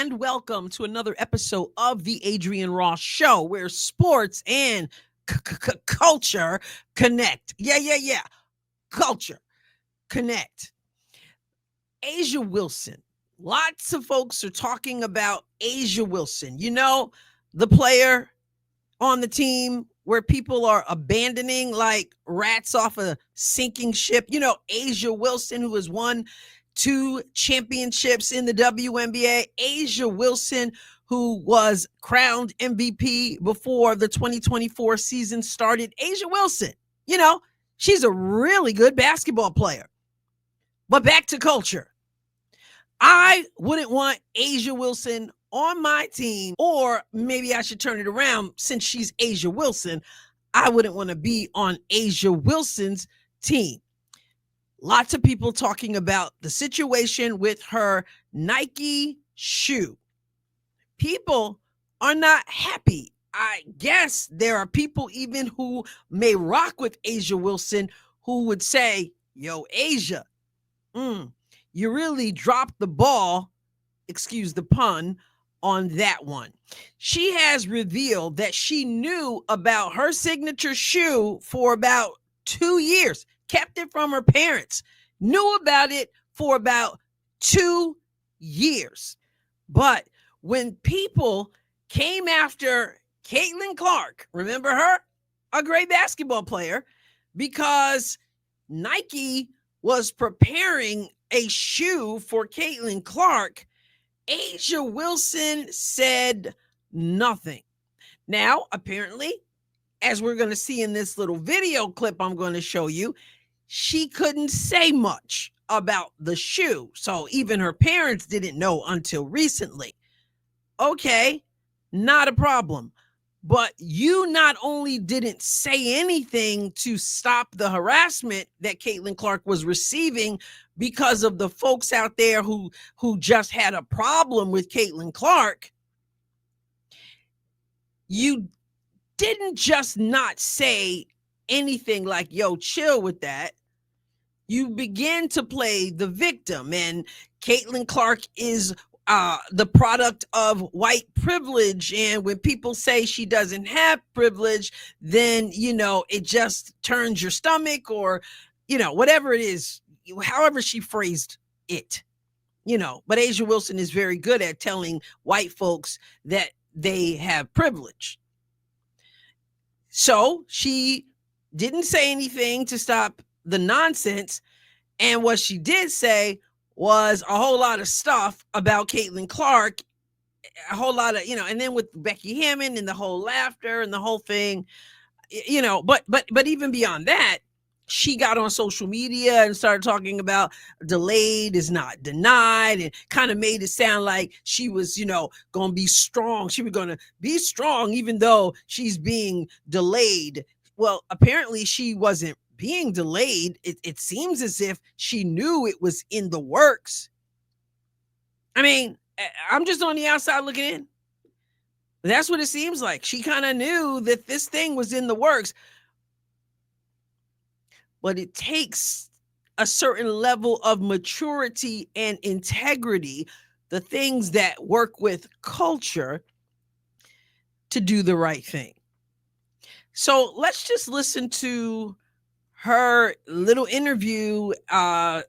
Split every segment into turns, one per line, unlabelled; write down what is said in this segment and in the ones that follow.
and welcome to another episode of the Adrienne Ross Show, where sports and culture connect. Yeah. Culture connect. A'ja Wilson. Lots of folks are talking about A'ja Wilson. You know, the player on the team where people are abandoning like rats off a sinking ship. You know, A'ja Wilson, who has won 2 championships in the WNBA. A'ja Wilson, who was crowned MVP before the 2024 season started. A'ja Wilson, you know, she's a really good basketball player. But back to culture. I wouldn't want A'ja Wilson on my team, or maybe I should turn it around. Since she's A'ja Wilson, I wouldn't want to be on A'ja Wilson's team. Lots of people talking about the situation with her Nike shoe. People are not happy. I guess there are people even who may rock with A'ja Wilson who would say, yo, A'ja, you really dropped the ball, excuse the pun, on that one. She has revealed that she knew about her signature shoe for about 2 years, kept it from her parents, knew about it for about 2 years. But when people came after Caitlin Clark, remember her? A great basketball player, because Nike was preparing a shoe for Caitlin Clark, A'ja Wilson said nothing. Now, apparently, as we're going to see in this little video clip I'm going to show you, she couldn't say much about the shoe. So even her parents didn't know until recently. Okay, not a problem. But you not only didn't say anything to stop the harassment that Caitlin Clark was receiving because of the folks out there who just had a problem with Caitlin Clark, you didn't just not say anything like, yo, chill with that. You begin to play the victim, and Caitlin Clark is the product of white privilege. And when people say she doesn't have privilege, then, you know, it just turns your stomach, or, you know, whatever it is, however she phrased it, you know. But A'ja Wilson is very good at telling white folks that they have privilege. So she didn't say anything to stop the nonsense. And what she did say was a whole lot of stuff about Caitlin Clark, a whole lot of, you know, and then with Becky Hammond and the whole laughter and the whole thing, you know, but even beyond that, she got on social media and started talking about delayed is not denied, and kind of made it sound like she was, you know, going to be strong. She was going to be strong even though she's being delayed. Well, apparently she wasn't being delayed. It seems as if she knew it was in the works. I mean, I'm just on the outside looking in. That's what it seems like. She kind of knew that this thing was in the works. But it takes a certain level of maturity and integrity, the things that work with culture, to do the right thing. So let's just listen to her little interview at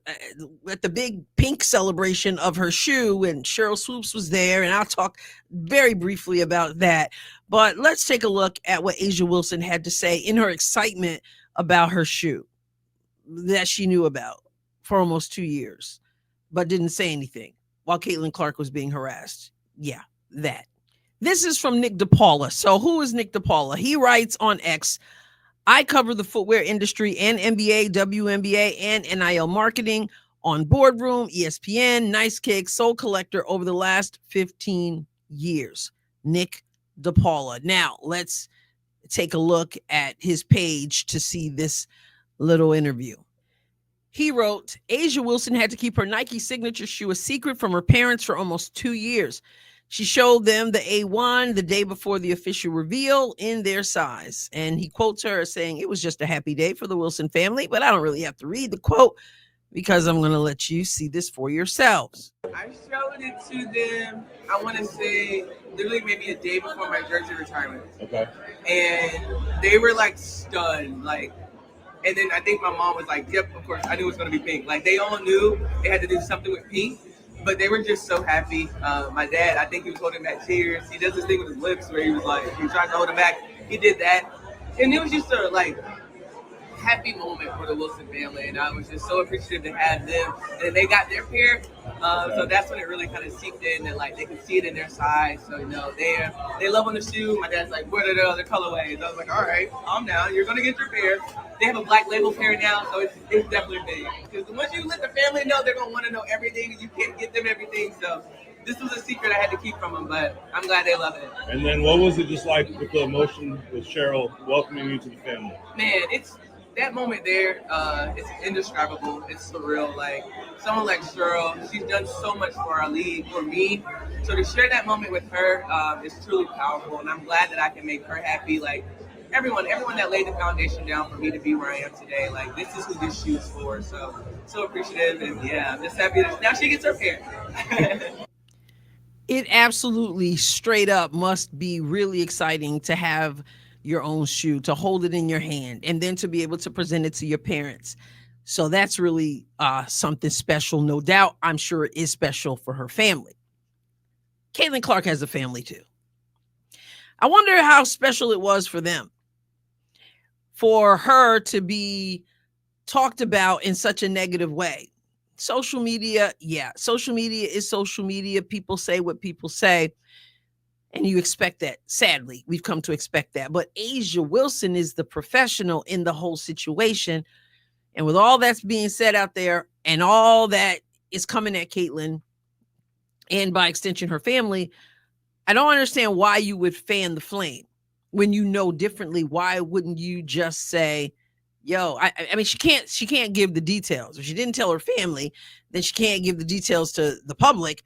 the big pink celebration of her shoe, and Cheryl Swoops was there, and I'll talk very briefly about that. But let's take a look at what A'ja Wilson had to say in her excitement about her shoe that she knew about for almost 2 years, but didn't say anything while Caitlin Clark was being harassed. Yeah, that. This is from Nick DePaula. So who is Nick DePaula? He writes on X, I cover the footwear industry and NBA, WNBA, and NIL marketing on Boardroom, ESPN, Nice Kicks, Soul Collector over the last 15 years. Nick DePaula. Now, let's take a look at his page to see this little interview. He wrote, A'ja Wilson had to keep her Nike signature shoe a secret from her parents for almost 2 years. She showed them the A1 the day before the official reveal in their size. And he quotes her saying, it was just a happy day for the Wilson family, but I don't really have to read the quote because I'm going to let you see this for yourselves.
I showed it to them, I want to say, literally maybe a day before my jersey retirement.
Okay.
And they were like stunned. Like, and then I think my mom was like, yep, of course, I knew it was going to be pink. Like, they all knew they had to do something with pink, but they were just so happy. My dad, I think he was holding back tears. He does this thing with his lips where he was like, he tried to hold him back. He did that. And it was just a, like, happy moment for the Wilson family, and I was just so appreciative to have them. And they got their pair, so that's when it really kind of seeped in, and like they could see it in their size. So they love on the shoe. My dad's like, "What are the other colorways?" I was like, "All right, calm down. You're gonna get your pair." They have a black label pair now, so it's definitely big. Because once you let the family know, they're gonna want to know everything, and you can't get them everything. So this was a secret I had to keep from them, but I'm glad they love it.
And then what was it just like with the emotion with Cheryl welcoming you to the family?
Man, it's that moment there, it's indescribable. It's surreal. Like someone like Cheryl, she's done so much for our league, for me. So to share that moment with her is truly powerful, and I'm glad that I can make her happy. Like everyone that laid the foundation down for me to be where I am today. Like this is who this shoe is for. So appreciative, and yeah, I'm just happy that now she gets her pair.
It absolutely straight up must be really exciting to have your own shoe, to hold it in your hand, and then to be able to present it to your parents. So that's really something special, no doubt. I'm sure it is special for her family. Caitlin Clark has a family too. I wonder how special it was for them, for her to be talked about in such a negative way. Social media, yeah, social media is social media. People say what people say, and you expect that. Sadly, we've come to expect that. But Asia Wilson is the professional in the whole situation. And with all that's being said out there and all that is coming at Caitlin and by extension her family, I don't understand why you would fan the flame when you know differently. Why wouldn't you just say, yo, I mean, she can't give the details. If she didn't tell her family, then she can't give the details to the public.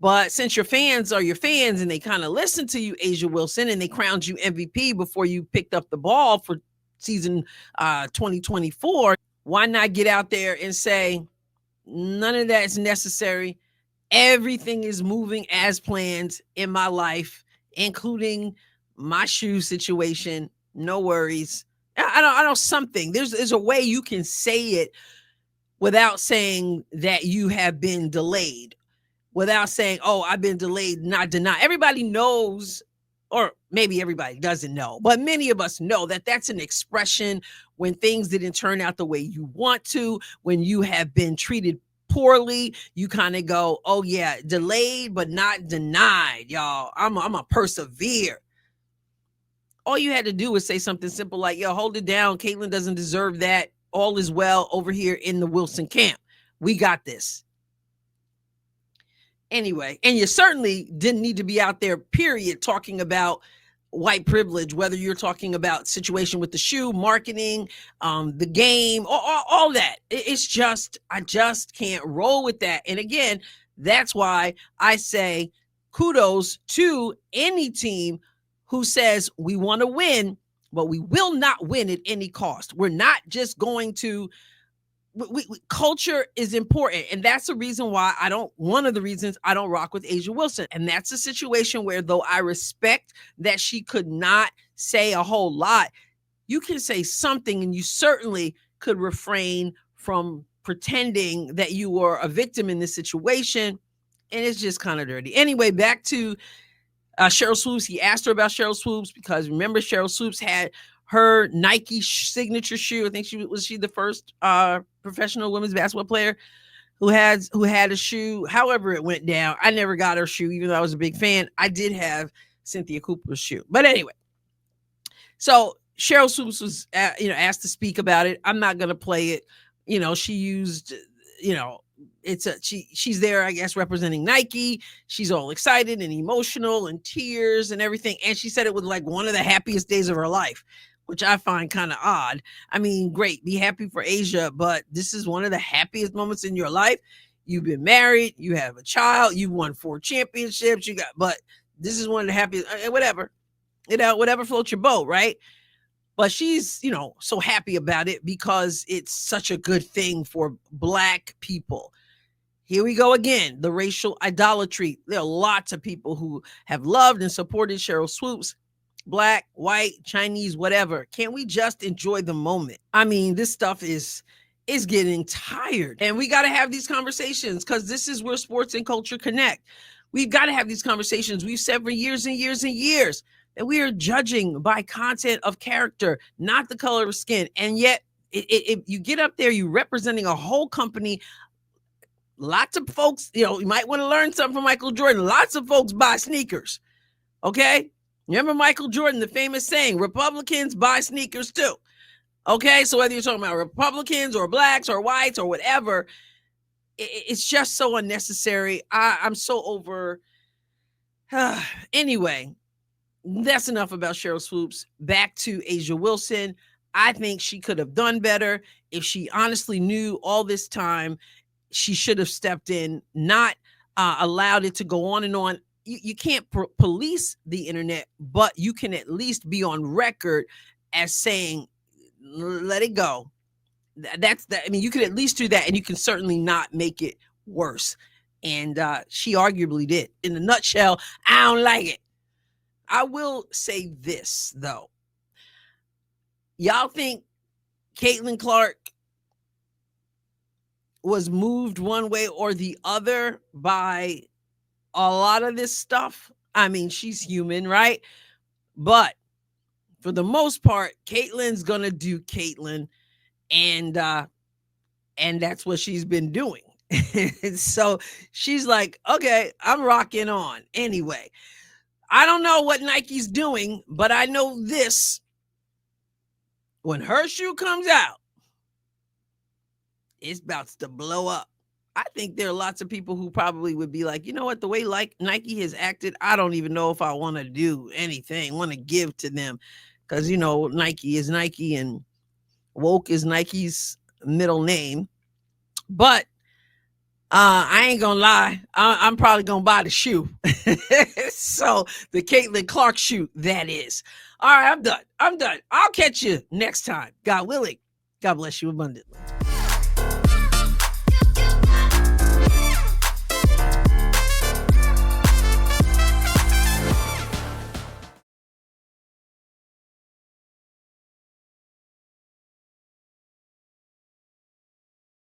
But since your fans are your fans and they kind of listen to you, Asia Wilson, and they crowned you MVP before you picked up the ball for season 2024, why not get out there and say, none of that is necessary. Everything is moving as planned in my life, including my shoe situation. No worries. I know something. There's a way you can say it without saying that you have been delayed, without saying, oh, I've been delayed, not denied. Everybody knows, or maybe everybody doesn't know, but many of us know that that's an expression when things didn't turn out the way you want to, when you have been treated poorly, you kind of go, oh yeah, delayed but not denied, y'all. I'm a persevere. All you had to do was say something simple like, yo, hold it down. Caitlin doesn't deserve that. All is well over here in the Wilson camp. We got this. Anyway, and you certainly didn't need to be out there, period, talking about white privilege, whether you're talking about situation with the shoe, marketing, the game, all that. It's just, I just can't roll with that. And again, that's why I say kudos to any team who says we want to win, but we will not win at any cost. We're not just going to, culture is important. And that's the reason why one of the reasons I don't rock with Asia Wilson. And that's a situation where, though I respect that she could not say a whole lot, you can say something, and you certainly could refrain from pretending that you were a victim in this situation. And it's just kind of dirty. Anyway, back to Sheryl Swoopes. He asked her about Sheryl Swoopes because remember, Sheryl Swoopes had her Nike signature shoe. I think she was the first professional women's basketball player who had a shoe. However it went down, I never got her shoe, even though I was a big fan. I did have Cynthia Cooper's shoe, but anyway. So Sheryl Swoopes was asked to speak about it. I'm not going to play it. She used she's there, I guess, representing Nike. She's all excited and emotional and tears and everything. And she said it was like one of the happiest days of her life, which I find kind of odd. I mean, great, be happy for Asia, but this is one of the happiest moments in your life. You've been married, you have a child, you won 4 championships, but this is one of the happiest, whatever floats your boat, right? But she's, so happy about it because it's such a good thing for Black people. Here we go again, the racial idolatry. There are lots of people who have loved and supported Sheryl Swoopes, Black, white, Chinese, whatever. Can't we just enjoy the moment? I mean, this stuff is getting tired. And we got to have these conversations because this is where sports and culture connect. We've got to have these conversations. We've said for years and years and years that we are judging by content of character, not the color of skin. And yet, if you get up there, you're representing a whole company. Lots of folks, you might want to learn something from Michael Jordan. Lots of folks buy sneakers. Okay? Remember Michael Jordan, the famous saying, Republicans buy sneakers too. Okay? So whether you're talking about Republicans or Blacks or whites or whatever, it's just so unnecessary. I'm so over. Anyway, that's enough about Sheryl Swoopes. Back to Asia Wilson. I think she could have done better. If she honestly knew all this time, she should have stepped in, not allowed it to go on and on. You can't police the internet, but you can at least be on record as saying, let it go. That's that. I mean, you could at least do that, and you can certainly not make it worse. And she arguably did. In a nutshell, I don't like it. I will say this, though. Y'all think Caitlin Clark was moved one way or the other by a lot of this stuff? I mean, she's human, right? But for the most part, Caitlin's gonna do Caitlin, and that's what she's been doing. So she's like, okay, I'm rocking on. Anyway, I don't know what Nike's doing, but I know this. When her shoe comes out, it's about to blow up. I think there are lots of people who probably would be like, you know what, the way like Nike has acted, I don't even know if I want to do anything, want to give to them. Because, Nike is Nike and woke is Nike's middle name. But I ain't going to lie. I'm probably going to buy the shoe. So the Caitlin Clark shoe, that is. All right, I'm done. I'll catch you next time. God willing. God bless you abundantly.